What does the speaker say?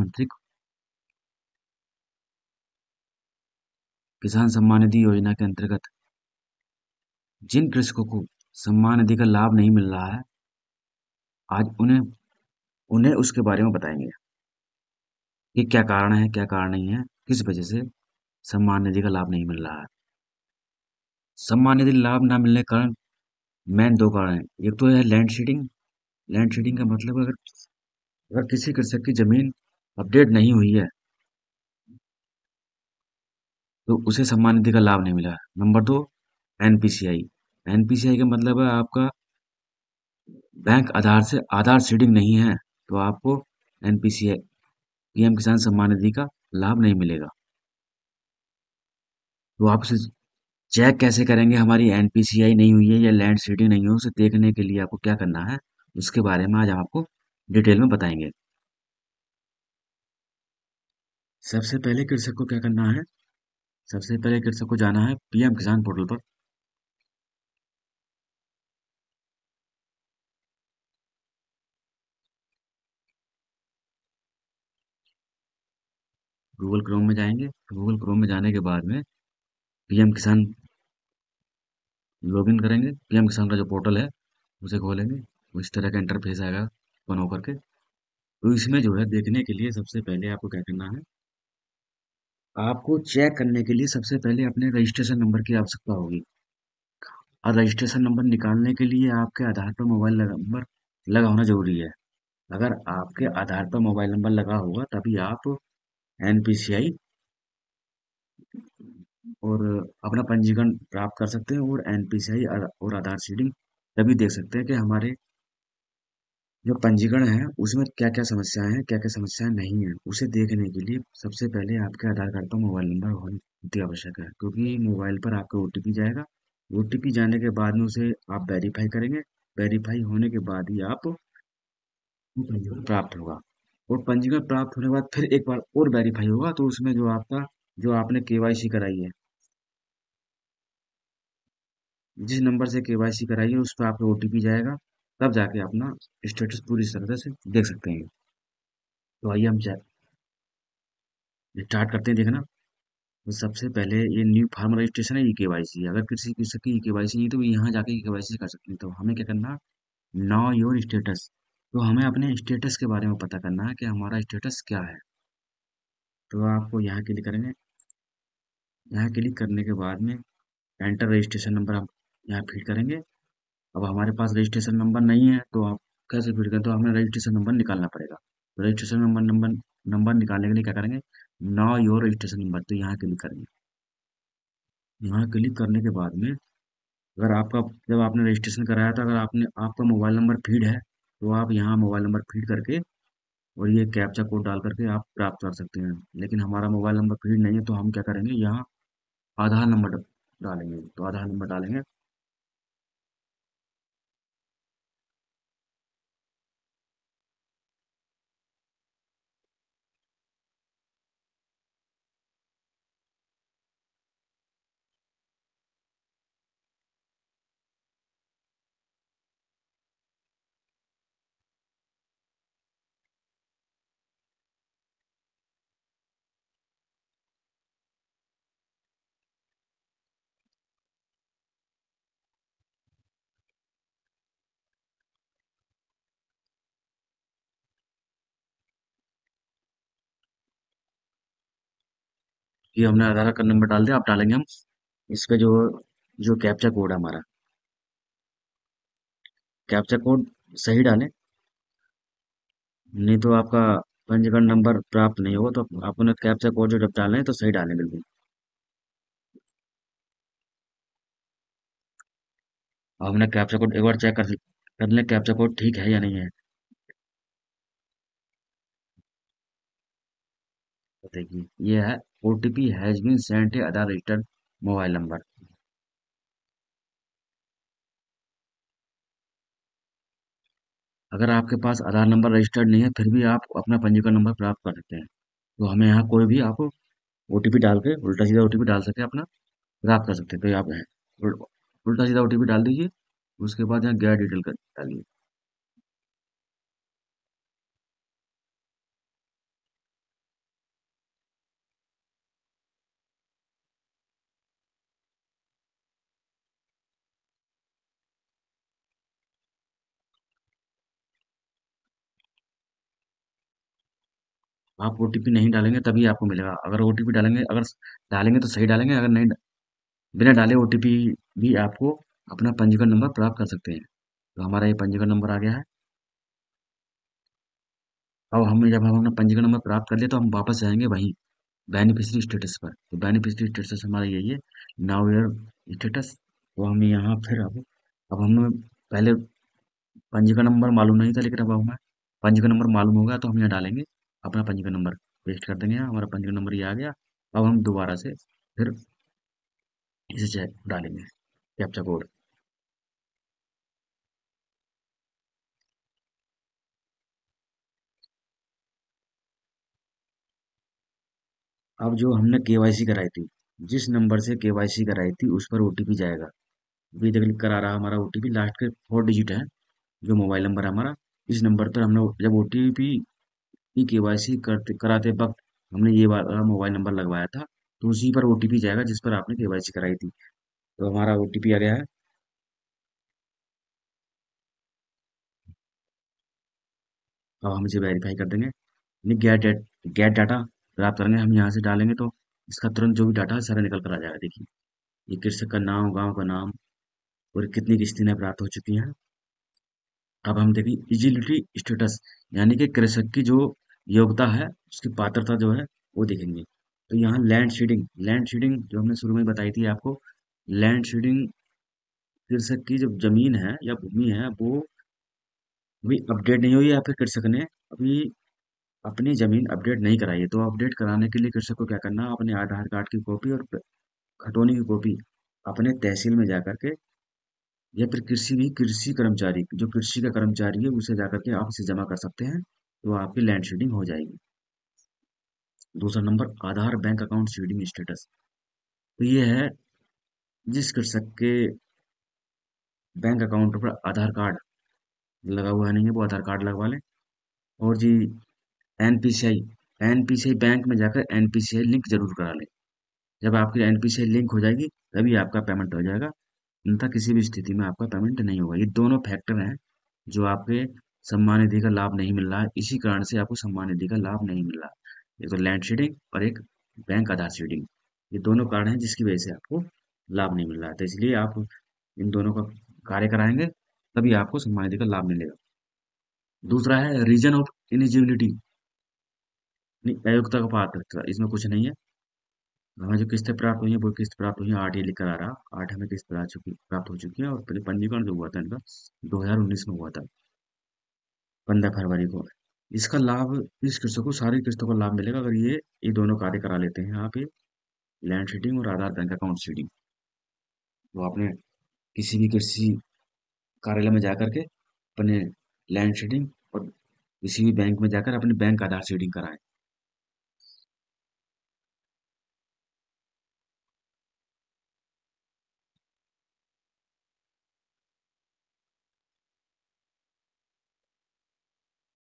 प्रधानमंत्री किसान सम्मान निधि योजना के अंतर्गत जिन कृषकों को सम्मान निधि का लाभ नहीं मिल रहा है, आज उन्हें उन्हें उसके बारे में बताएंगे कि क्या कारण है, क्या कारण नहीं है, किस वजह से सम्मान निधि का लाभ नहीं मिल रहा है। सम्मान निधि लाभ ना मिलने के कारण मेन दो कारण हैं। एक तो है लैंड सीडिंग। लैंड सीडिंग का मतलब अगर अगर किसी कृषक की जमीन अपडेट नहीं हुई है तो उसे सम्मान निधि का लाभ नहीं मिला। नंबर दो, एनपीसीआई। एनपीसीआई का मतलब है आपका बैंक आधार से आधार सीडिंग नहीं है तो आपको एनपीसीआई पीएम किसान सम्मान निधि का लाभ नहीं मिलेगा। तो आप उसे चेक कैसे करेंगे हमारी एनपीसीआई नहीं हुई है या लैंड सीडिंग नहीं हो, उसे देखने के लिए आपको क्या करना है उसके बारे में आज हम आपको डिटेल में बताएंगे। सबसे पहले कृषक को क्या करना है? सबसे पहले कृषक को जाना है पीएम किसान पोर्टल पर। गूगल क्रोम में जाएंगे। गूगल क्रोम में जाने के बाद में पीएम किसान लॉगिन करेंगे। पीएम किसान का जो पोर्टल है उसे खोलेंगे। उस तरह का इंटरफेस आएगा ओपन होकर के। तो इसमें जो है देखने के लिए सबसे पहले आपको क्या करना है, आपको चेक करने के लिए सबसे पहले अपने रजिस्ट्रेशन नंबर की आवश्यकता होगी। और रजिस्ट्रेशन नंबर निकालने के लिए आपके आधार पर मोबाइल नंबर लगा होना जरूरी है। अगर आपके आधार पर मोबाइल नंबर लगा होगा तभी आप एनपीसीआई और अपना पंजीकरण प्राप्त कर सकते हैं, और एनपीसीआई और आधार सीडिंग तभी देख सकते हैं कि हमारे जो पंजीकरण है उसमें क्या क्या समस्याएं हैं, क्या क्या समस्याएं नहीं है। उसे देखने के लिए सबसे पहले आपके आधार कार्ड पर मोबाइल नंबर होना अति आवश्यक है, क्योंकि मोबाइल पर आपका ओटीपी जाएगा। ओटीपी जाने के बाद में उसे आप वेरीफाई करेंगे। वेरीफाई होने के बाद ही आप पंजीकरण प्राप्त होगा। और पंजीकरण प्राप्त होने के बाद फिर एक बार और वेरीफाई होगा, तो उसमें जो आपका जो आपने केवाईसी कराई है, जिस नंबर से केवाईसी कराई है उस पर आपका ओटीपी जाएगा। तब जाके अपना स्टेटस पूरी तरह से देख सकते हैं। तो आइए हम स्टार्ट करते हैं देखना। तो सबसे पहले ये न्यू फार्मर रजिस्ट्रेशन है, ई केवाईसी। अगर किसी किसी की ई केवाईसी नहीं है तो यहाँ जाके ई केवाईसी कर सकते हैं। तो हमें क्या करना, नो योर स्टेटस। तो हमें अपने स्टेटस के बारे में पता करना है कि हमारा स्टेटस क्या है। तो आपको यहाँ क्लिक करेंगे। यहाँ क्लिक करने के बाद में एंटर रजिस्ट्रेशन नंबर हम यहाँ फिल करेंगे। अब हमारे पास रजिस्ट्रेशन नंबर नहीं है तो आप कैसे फिल करें, तो हमें रजिस्ट्रेशन नंबर निकालना पड़ेगा। तो रजिस्ट्रेशन नंबर नंबर नंबर निकालने के लिए क्या करेंगे, नो योर रजिस्ट्रेशन नंबर, तो यहाँ क्लिक करेंगे। यहाँ क्लिक करने के बाद में अगर आपका जब आपने रजिस्ट्रेशन कराया था, अगर आपने आपका मोबाइल नंबर फीड है तो आप यहाँ मोबाइल नंबर फीड करके और ये कैप्चा कोड डाल करके आप प्राप्त कर सकते हैं। लेकिन हमारा मोबाइल नंबर फीड नहीं है तो हम क्या करेंगे, यहाँ आधार नंबर डालेंगे। तो आधार नंबर डालेंगे। ये हमने आधार कार्ड नंबर डाल दिया। आप डालेंगे हम इस पे जो जो कैप्चा कोड है हमारा, कैप्चा कोड सही डालें, नहीं तो आपका पंजीकरण नंबर प्राप्त नहीं होगा। तो आपने कैप्चा कोड जो जब डालें तो सही डालें बिल्कुल। अब हमने कैप्चा कोड एक बार चेक कर लें कैप्चा कोड ठीक है या नहीं है। तो देखिए ये है, ओटीपी हैज बीन सेंट है आधार रजिस्टर्ड मोबाइल नंबर। अगर आपके पास आधार नंबर रजिस्टर्ड नहीं है फिर भी आप अपना पंजीकरण नंबर प्राप्त कर सकते हैं। तो हमें यहाँ कोई भी आप ओटीपी डाल के उल्टा सीधा ओटीपी डाल सके अपना प्राप्त कर सकते हैं। तो आप उल्टा सीधा ओटीपी डाल दीजिए। उसके बाद यहाँ गैर डिटेल कर डालिए। आप ओटीपी नहीं डालेंगे तभी आपको मिलेगा। अगर ओटीपी डालेंगे, अगर डालेंगे तो सही डालेंगे, अगर नहीं बिना डाले ओटीपी भी आपको अपना पंजीकरण नंबर प्राप्त कर सकते हैं। तो हमारा ये पंजीकरण नंबर आ गया है। अब हमने जब हम अपना पंजीकरण नंबर प्राप्त कर लिया तो हम वापस जाएंगे वहीं बेनिफिशियरी स्टेटस पर। तो बेनिफिशियरी स्टेटस हमारा यही है, नाउ योर स्टेटस। तो हम यहाँ फिर अब हमें पहले पंजीकरण नंबर मालूम नहीं था, लेकिन अब हमें पंजीकरण नंबर मालूम होगा तो हम यहाँ डालेंगे अपना पंजीकरण नंबर, पेस्ट कर देंगे। यहाँ हमारा पंजीकरण नंबर ये आ गया। अब हम दोबारा से फिर इसे चेक डालेंगे, कैप्चा कोड। अब जो हमने केवाईसी कराई थी, जिस नंबर से केवाईसी कराई थी उस पर ओटीपी जाएगा। अभी तक लिख कर आ रहा हमारा ओटीपी, लास्ट के 4 डिजिट है जो मोबाइल नंबर है हमारा। इस नंबर पर हमने जब ओटीपी की केवाईसी करते कराते वक्त हमने ये वाला मोबाइल नंबर लगवाया था, तो उसी पर ओटीपी जाएगा जिस पर आपने केवाईसी कराई थी। तो हमारा ओटीपी आ गया है। अब हम इसे वेरीफाई कर देंगे। नहीं, गेट डाटा प्राप्त करेंगे, हम यहाँ से डालेंगे तो इसका तुरंत जो भी डाटा है सारा निकल कर आ जाएगा। देखिए, ये कृषक का नाम, गांव का नाम और कितनी किस्तें प्राप्त हो चुकी हैं। अब हम देखें एलिजिबिलिटी स्टेटस, यानी कि कृषक की जो योग्यता है, उसकी पात्रता जो है वो देखेंगे। तो यहाँ लैंड सीडिंग जो हमने शुरू में बताई थी आपको, लैंड सीडिंग कृषक की जो जमीन है या भूमि है वो अभी अपडेट नहीं हुई है, या फिर कृषक ने अभी अपनी जमीन अपडेट नहीं कराई है। तो अपडेट कराने के लिए कृषक को क्या करना है, अपने आधार कार्ड की कॉपी और खतौनी की कॉपी अपने तहसील में जाकर के, या फिर किसी भी कृषि कर्मचारी, जो कृषि का कर्मचारी है उसे जाकर के आप इसे जमा कर सकते हैं। तो आपकी लैंड सीडिंग हो जाएगी। दूसरा नंबर, आधार बैंक अकाउंट सीडिंग स्टेटस। तो ये है, जिस कृषक के बैंक अकाउंट पर आधार कार्ड लगा हुआ नहीं है वो आधार कार्ड लगवा लें। और जी, एनपीसीआई, एनपीसीआई बैंक में जाकर एनपीसीआई लिंक जरूर करा लें। जब आपकी एनपीसीआई लिंक हो जाएगी तभी आपका पेमेंट हो जाएगा, अन्यथा किसी भी स्थिति में आपका पेमेंट नहीं होगा। ये दोनों फैक्टर हैं जो आपके सम्मान निधि का लाभ नहीं मिल रहा है, इसी कारण से आपको सम्मान निधि का लाभ नहीं मिल रहा है। एक तो लैंड सीडिंग और एक बैंक आधार सीडिंग, ये दोनों कारण हैं जिसकी वजह से आपको लाभ नहीं मिल रहा है। तो इसलिए आप इन दोनों का कार्य कराएंगे तभी आपको सम्मान निधि का लाभ मिलेगा। दूसरा है रीजन ऑफ इनिजिबिलिटी, अयोग्यता का पात्रता, इसमें कुछ नहीं है। हमें जो किस्तें प्राप्त हुई हैं वो किस्त प्राप्त हुई हैं, 8 ये लिख कर आ रहा, 8 हमें किस्त प्राप्त हो चुकी है। और पंजीकरण जो हुआ था इनका 2019 में हुआ था, 15 फरवरी को। इसका लाभ, इस किस्तों को, सारी किस्तों का लाभ मिलेगा अगर ये दोनों कार्य करा लेते हैं यहाँ पे, लैंड सीडिंग और आधार बैंक अकाउंट सीडिंग। तो आपने किसी भी कृषि कार्यालय में जाकर के अपने लैंड सीडिंग और किसी भी बैंक में जाकर अपने बैंक आधार सीडिंग कराएं।